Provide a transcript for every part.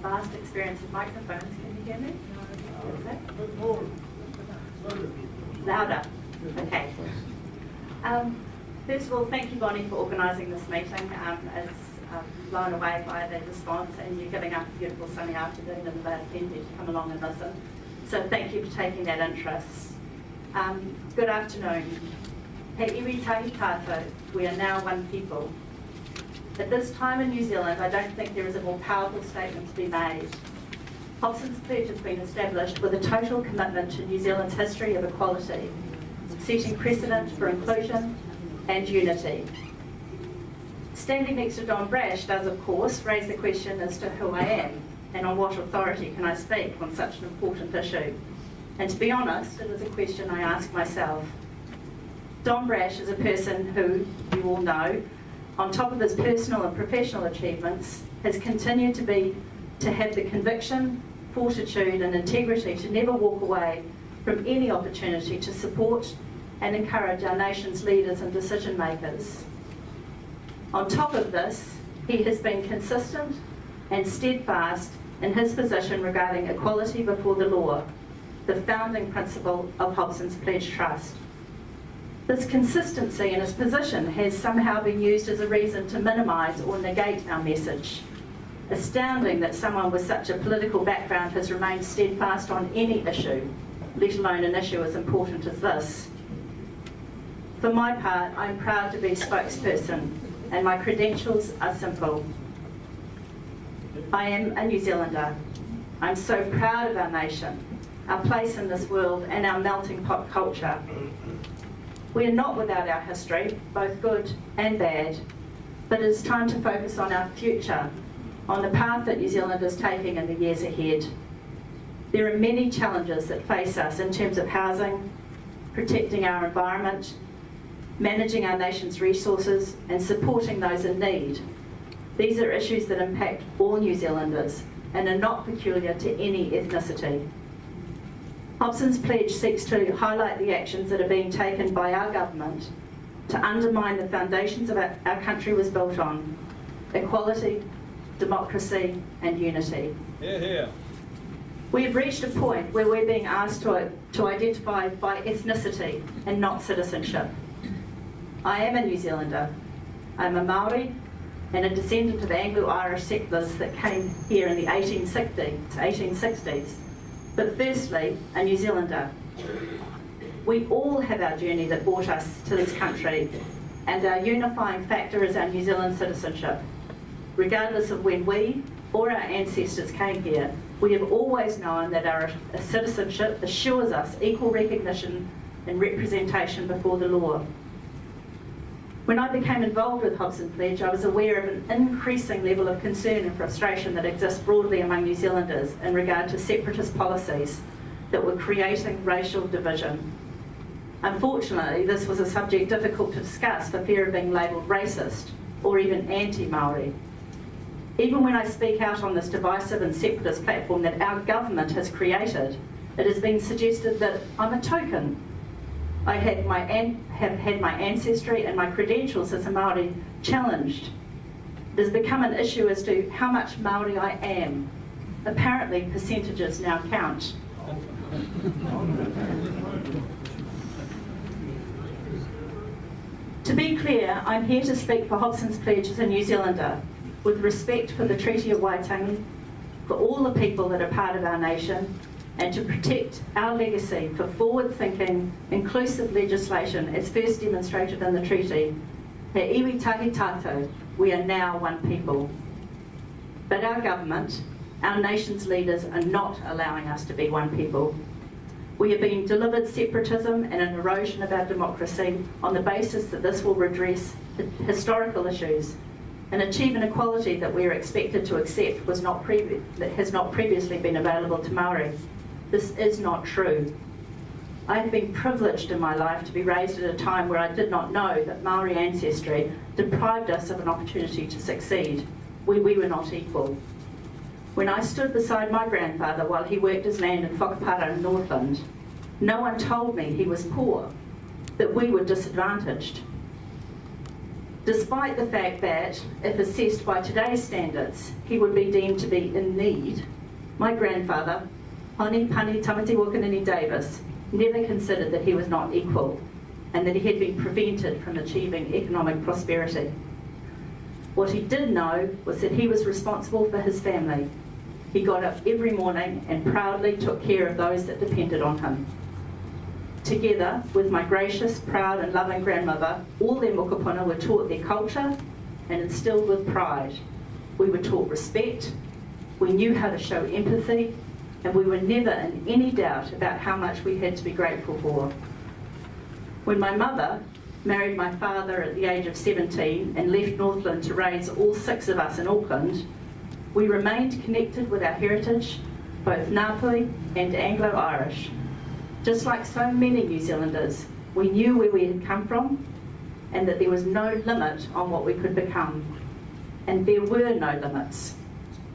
vast experience with microphones. Can you hear me? Louder. Okay. First of all, thank you, Bonnie, for organising this meeting. It's blown away by the response, and you're giving up a beautiful sunny afternoon and allowed plenty to come along and listen. So thank you for taking that interest. Good afternoon. He iwi tahi tātou, we are now one people. At this time in New Zealand, I don't think there is a more powerful statement to be made. Hobson's Pledge has been established with a total commitment to New Zealand's history of equality, setting precedent for inclusion and unity. Standing next to Don Brash does, of course, raise the question as to who I am and on what authority can I speak on such an important issue. And to be honest, it is a question I ask myself. Don Brash is a person who, you all know, on top of his personal and professional achievements, has continued to have the conviction, fortitude and integrity to never walk away from any opportunity to support and encourage our nation's leaders and decision makers. On top of this, he has been consistent and steadfast in his position regarding equality before the law, the founding principle of Hobson's Pledge Trust. This consistency in his position has somehow been used as a reason to minimise or negate our message. Astounding that someone with such a political background has remained steadfast on any issue, let alone an issue as important as this. For my part, I'm proud to be spokesperson, and my credentials are simple. I am a New Zealander. I'm so proud of our nation, our place in this world, and our melting pot culture. We are not without our history, both good and bad, but it is time to focus on our future, on the path that New Zealand is taking in the years ahead. There are many challenges that face us in terms of housing, protecting our environment, managing our nation's resources, and supporting those in need. These are issues that impact all New Zealanders and are not peculiar to any ethnicity. Hobson's Pledge seeks to highlight the actions that are being taken by our government to undermine the foundations of our country was built on: equality, democracy and unity. Hear, hear. We have reached a point where we're being asked to identify by ethnicity and not citizenship. I am a New Zealander. I'm a Māori and a descendant of Anglo-Irish settlers that came here in the 1860s. But firstly, a New Zealander. We all have our journey that brought us to this country, and our unifying factor is our New Zealand citizenship. Regardless of when we or our ancestors came here, we have always known that our citizenship assures us equal recognition and representation before the law. When I became involved with Hobson Pledge, I was aware of an increasing level of concern and frustration that exists broadly among New Zealanders in regard to separatist policies that were creating racial division. Unfortunately, this was a subject difficult to discuss for fear of being labelled racist or even anti-Māori. Even when I speak out on this divisive and separatist platform that our government has created, it has been suggested that I'm a token. I have had my ancestry and my credentials as a Māori challenged. It has become an issue as to how much Māori I am. Apparently, percentages now count. To be clear, I'm here to speak for Hobson's Pledge as a New Zealander, with respect for the Treaty of Waitangi, for all the people that are part of our nation, and to protect our legacy for forward-thinking, inclusive legislation as first demonstrated in the treaty. He iwi tahi tātou, we are now one people. But our government, our nation's leaders are not allowing us to be one people. We are being delivered separatism and an erosion of our democracy on the basis that this will redress historical issues and achieve an equality that we are expected to accept that has not previously been available to Māori. This is not true. I have been privileged in my life to be raised at a time where I did not know that Māori ancestry deprived us of an opportunity to succeed, where we were not equal. When I stood beside my grandfather while he worked his land in Whakapara in Northland, no one told me he was poor, that we were disadvantaged. Despite the fact that, if assessed by today's standards, he would be deemed to be in need, my grandfather, Honi Pani Tamati Wakanini Davis, never considered that he was not equal and that he had been prevented from achieving economic prosperity. What he did know was that he was responsible for his family. He got up every morning and proudly took care of those that depended on him. Together with my gracious, proud and loving grandmother, all their mokopuna were taught their culture and instilled with pride. We were taught respect, we knew how to show empathy, and we were never in any doubt about how much we had to be grateful for. When my mother married my father at the age of 17 and left Northland to raise all 6 of us in Auckland, we remained connected with our heritage, both Ngāpui and Anglo-Irish. Just like so many New Zealanders, we knew where we had come from and that there was no limit on what we could become. And there were no limits.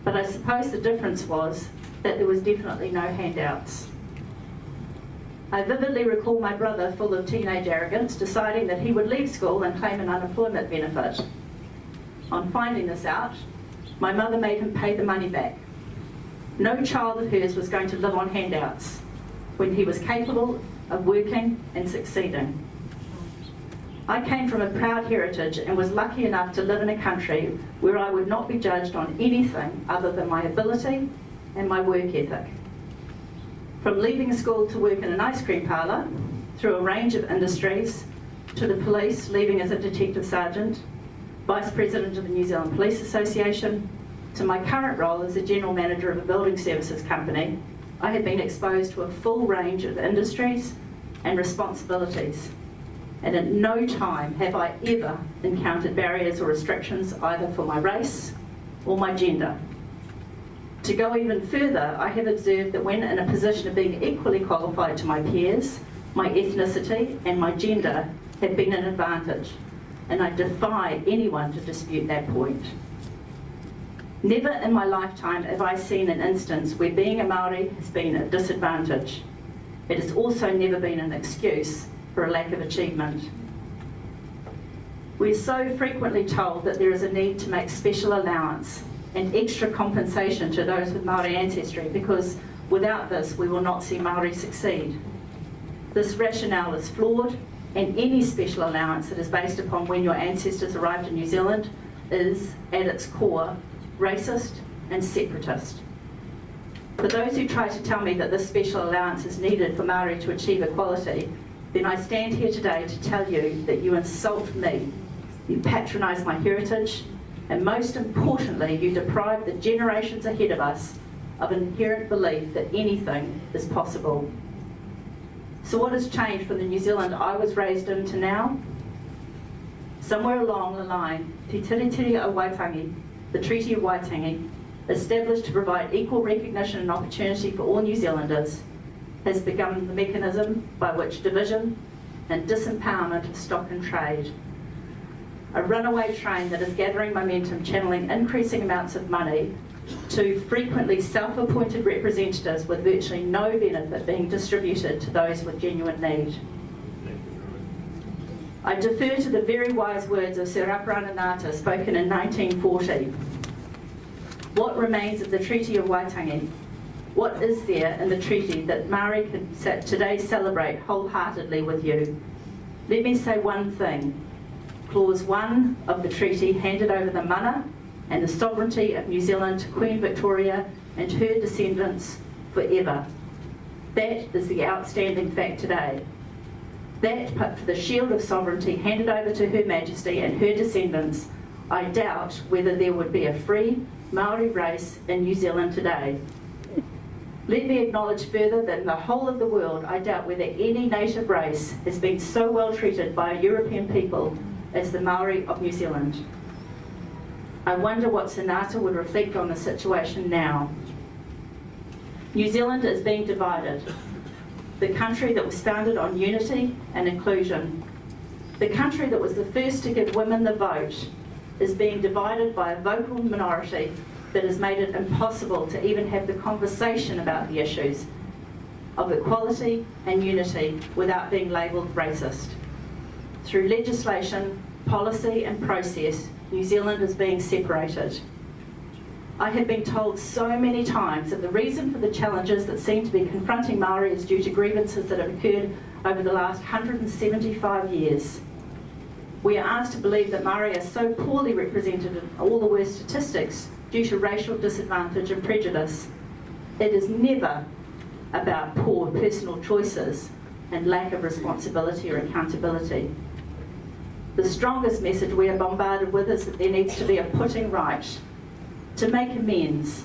But I suppose the difference was that there was definitely no handouts. I vividly recall my brother, full of teenage arrogance, deciding that he would leave school and claim an unemployment benefit. On finding this out, my mother made him pay the money back. No child of hers was going to live on handouts when he was capable of working and succeeding. I came from a proud heritage and was lucky enough to live in a country where I would not be judged on anything other than my ability and my work ethic. From leaving school to work in an ice cream parlour, through a range of industries, to the police, leaving as a detective sergeant, Vice President of the New Zealand Police Association, to my current role as the General Manager of a building services company, I have been exposed to a full range of industries and responsibilities. And at no time have I ever encountered barriers or restrictions either for my race or my gender. To go even further, I have observed that when in a position of being equally qualified to my peers, my ethnicity and my gender have been an advantage, and I defy anyone to dispute that point. Never in my lifetime have I seen an instance where being a Māori has been a disadvantage. It has also never been an excuse for a lack of achievement. We are so frequently told that there is a need to make special allowance and extra compensation to those with Māori ancestry because without this we will not see Māori succeed. This rationale is flawed, and any special allowance that is based upon when your ancestors arrived in New Zealand is, at its core, racist and separatist. For those who try to tell me that this special allowance is needed for Māori to achieve equality, then I stand here today to tell you that you insult me, you patronise my heritage, and most importantly, you deprive the generations ahead of us of an inherent belief that anything is possible. So what has changed from the New Zealand I was raised in to now? Somewhere along the line, Te Tiritiri o Waitangi, the Treaty of Waitangi, established to provide equal recognition and opportunity for all New Zealanders, has become the mechanism by which division and disempowerment of stock and trade. A runaway train that is gathering momentum, channeling increasing amounts of money to frequently self-appointed representatives with virtually no benefit being distributed to those with genuine need. I defer to the very wise words of Sir Aparana Ngata spoken in 1940. What remains of the Treaty of Waitangi? What is there in the treaty that Māori can today celebrate wholeheartedly with you? Let me say one thing. Clause 1 of the treaty handed over the mana and the sovereignty of New Zealand to Queen Victoria and her descendants forever. That is the outstanding fact today. That, but for the shield of sovereignty handed over to Her Majesty and her descendants, I doubt whether there would be a free Māori race in New Zealand today. Let me acknowledge further that in the whole of the world, I doubt whether any native race has been so well treated by a European people as the Māori of New Zealand. I wonder what Ngata would reflect on the situation now. New Zealand is being divided. The country that was founded on unity and inclusion. The country that was the first to give women the vote is being divided by a vocal minority that has made it impossible to even have the conversation about the issues of equality and unity without being labelled racist. Through legislation, policy and process, New Zealand is being separated. I have been told so many times that the reason for the challenges that seem to be confronting Māori is due to grievances that have occurred over the last 175 years. We are asked to believe that Māori are so poorly represented in all the worst statistics due to racial disadvantage and prejudice. It is never about poor personal choices and lack of responsibility or accountability. The strongest message we are bombarded with is that there needs to be a putting right, to make amends,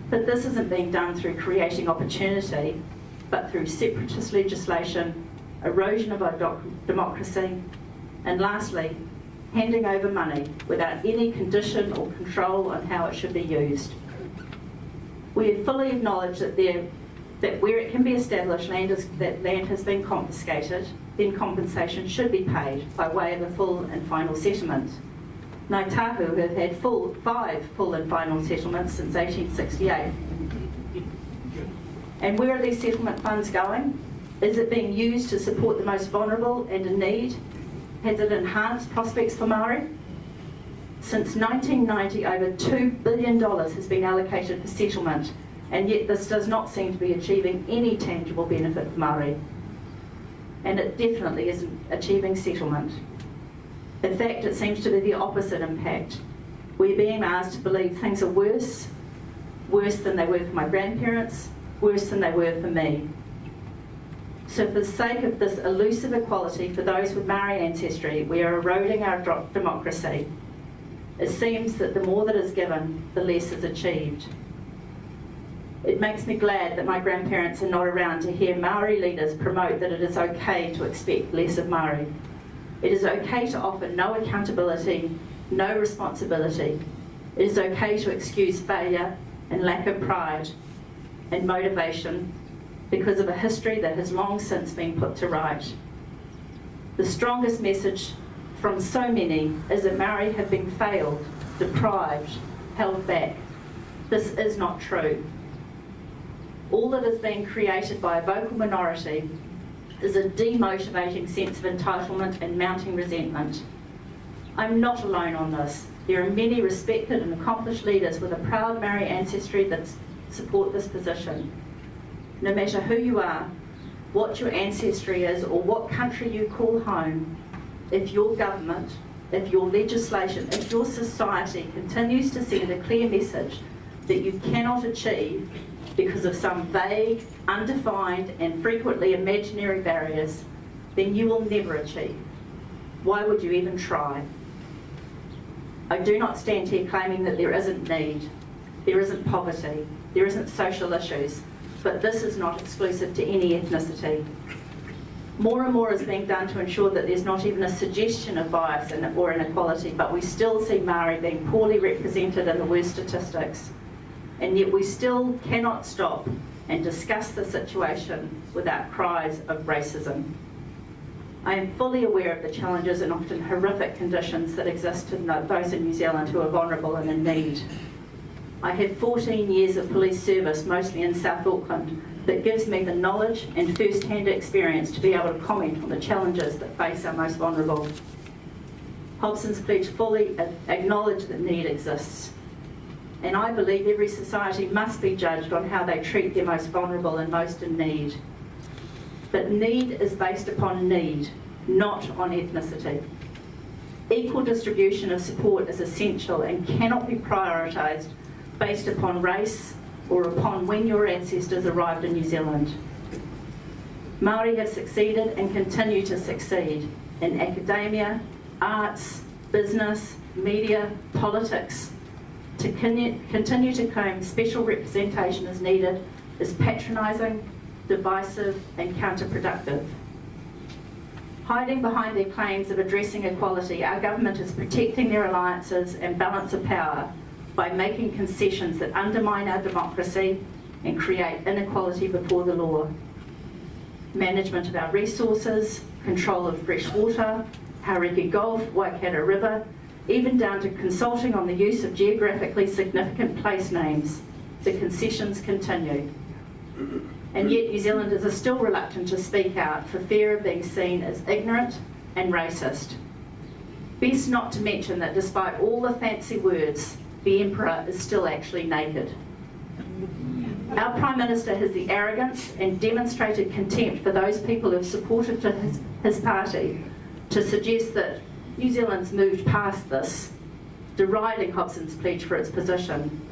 but this isn't being done through creating opportunity, but through separatist legislation, erosion of our democracy, and lastly, handing over money without any condition or control on how it should be used. We have fully acknowledged that where it can be established that land has been confiscated, then compensation should be paid by way of a full and final settlement. Ngāi Tahu have had 5 full and final settlements since 1868. And where are these settlement funds going? Is it being used to support the most vulnerable and in need? Has it enhanced prospects for Māori? Since 1990, over $2 billion has been allocated for settlement, and yet this does not seem to be achieving any tangible benefit for Māori. And it definitely isn't achieving settlement. In fact, it seems to be the opposite impact. We're being asked to believe things are worse than they were for my grandparents, worse than they were for me. So for the sake of this elusive equality for those with Māori ancestry, we are eroding our democracy. It seems that the more that is given, the less is achieved. It makes me glad that my grandparents are not around to hear Māori leaders promote that it is okay to expect less of Māori. It is okay to offer no accountability, no responsibility. It is okay to excuse failure and lack of pride and motivation because of a history that has long since been put to right. The strongest message from so many is that Māori have been failed, deprived, held back. This is not true. All that is being created by a vocal minority is a demotivating sense of entitlement and mounting resentment. I'm not alone on this. There are many respected and accomplished leaders with a proud Māori ancestry that support this position. No matter who you are, what your ancestry is, or what country you call home, if your government, if your legislation, if your society continues to send a clear message that you cannot achieve because of some vague, undefined and frequently imaginary barriers, then you will never achieve. Why would you even try? I do not stand here claiming that there isn't need, there isn't poverty, there isn't social issues, but this is not exclusive to any ethnicity. More and more is being done to ensure that there's not even a suggestion of bias or inequality, but we still see Māori being poorly represented in the worst statistics. And yet we still cannot stop and discuss the situation without cries of racism. I am fully aware of the challenges and often horrific conditions that exist in those in New Zealand who are vulnerable and in need. I have 14 years of police service, mostly in South Auckland, that gives me the knowledge and first-hand experience to be able to comment on the challenges that face our most vulnerable. Hobson's pledge fully acknowledge that need exists. And I believe every society must be judged on how they treat their most vulnerable and most in need. But need is based upon need, not on ethnicity. Equal distribution of support is essential and cannot be prioritised based upon race or upon when your ancestors arrived in New Zealand. Māori have succeeded and continue to succeed in academia, arts, business, media, politics. To continue to claim special representation is needed is patronising, divisive and counterproductive. Hiding behind their claims of addressing equality, our government is protecting their alliances and balance of power by making concessions that undermine our democracy and create inequality before the law. Management of our resources, control of fresh water, Hauriki Gulf, Waikato River, even down to consulting on the use of geographically significant place names, the concessions continue. And yet New Zealanders are still reluctant to speak out for fear of being seen as ignorant and racist. Best not to mention that despite all the fancy words, the Emperor is still actually naked. Our Prime Minister has the arrogance and demonstrated contempt for those people who have supported his party to suggest that New Zealand's moved past this, deriding Hobson's pledge for its position.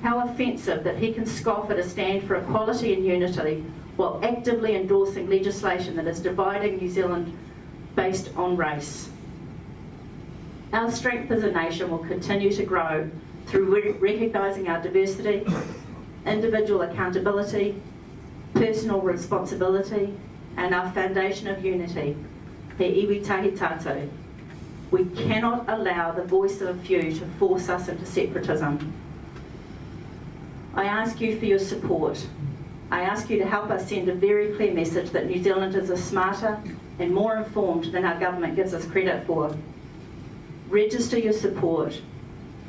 How offensive that he can scoff at a stand for equality and unity while actively endorsing legislation that is dividing New Zealand based on race. Our strength as a nation will continue to grow through recognising our diversity, individual accountability, personal responsibility, and our foundation of unity, he iwi tahi tātou. We cannot allow the voice of a few to force us into separatism. I ask you for your support. I ask you to help us send a very clear message that New Zealanders are smarter and more informed than our government gives us credit for. Register your support.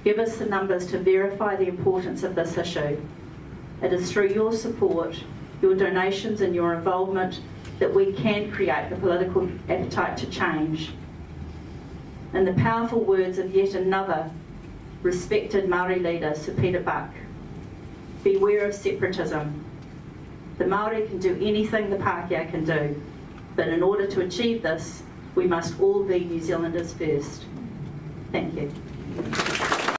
Give us the numbers to verify the importance of this issue. It is through your support, your donations and your involvement that we can create the political appetite to change. In the powerful words of yet another respected Māori leader, Sir Peter Buck, beware of separatism. The Māori can do anything the Pākehā can do, but in order to achieve this, we must all be New Zealanders first. Thank you.